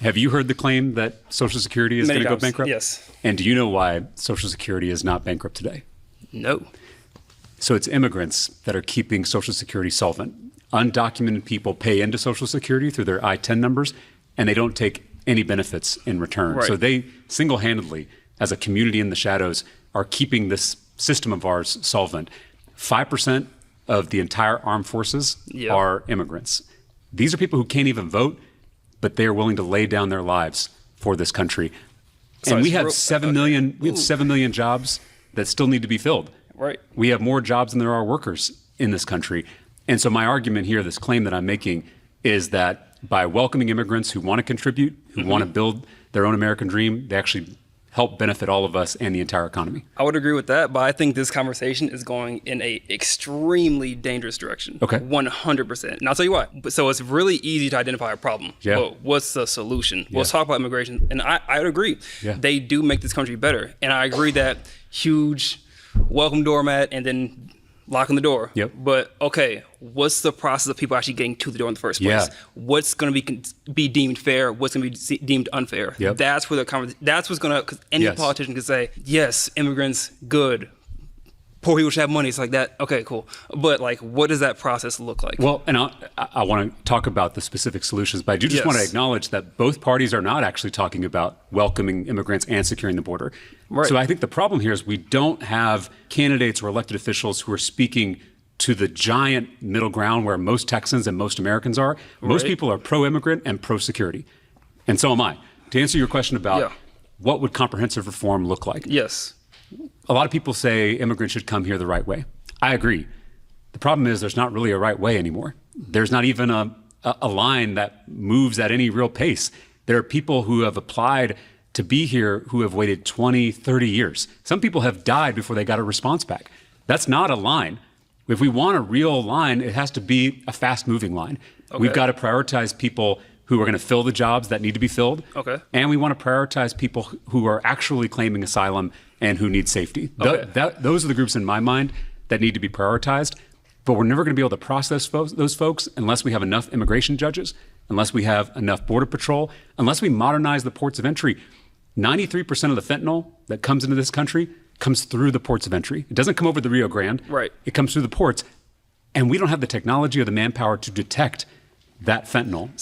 Have you heard the claim that Social Security is going to go bankrupt? Yes. And do you know why Social Security is not bankrupt today? No. So it's immigrants that are keeping Social Security solvent. Undocumented people pay into Social Security through their I-10 numbers, and they don't take any benefits in return. Right. So they single-handedly, as a community in the shadows, are keeping this system of ours solvent. 5% of the entire armed forces are immigrants. These are people who can't even vote, but they are willing to lay down their lives for this country. And we have 7 million jobs that still need to be filled. Right. We have more jobs than there are workers in this country. And so my argument here, this claim that I'm making, is that by welcoming immigrants who want to contribute, who want to build their own American dream, they actually help benefit all of us and the entire economy. I would agree with that, but I think this conversation is going in a extremely dangerous direction. Okay. 100%. And I'll tell you why. So it's really easy to identify a problem. Yeah. But what's the solution? Let's talk about immigration. And I would agree. Yeah. They do make this country better. And I agree that huge welcome doormat and then locking the door. Yep. But okay, what's the process of people actually getting to the door in the first place? Yeah. What's going to be deemed fair? What's going to be deemed unfair? Yep. That's where that's what's going to, because any politician can say, yes, immigrants, good. Poor people should have money. It's like that. Okay, cool. But like, what does that process look like? Well, and I want to talk about the specific solutions, but I do just want to acknowledge that both parties are not actually talking about welcoming immigrants and securing the border. Right. So I think the problem here is we don't have candidates or elected officials who are speaking to the giant middle ground where most Texans and most Americans are. Most people are pro-immigrant and pro-security. And so am I. To answer your question about what would comprehensive reform look like? Yes. A lot of people say immigrants should come here the right way. I agree. The problem is there's not really a right way anymore. There's not even a line that moves at any real pace. There are people who have applied to be here who have waited 20, 30 years. Some people have died before they got a response back. That's not a line. If we want a real line, it has to be a fast-moving line. Okay. We've got to prioritize people who are going to fill the jobs that need to be filled. Okay. And we want to prioritize people who are actually claiming asylum and who need safety. Okay. Those are the groups in my mind that need to be prioritized. But we're never going to be able to process those folks unless we have enough immigration judges, unless we have enough border patrol, unless we modernize the ports of entry. 93% of the fentanyl that comes into this country comes through the ports of entry. It doesn't come over the Rio Grande. Right. It comes through the ports. And we don't have the technology or the manpower to detect that fentanyl.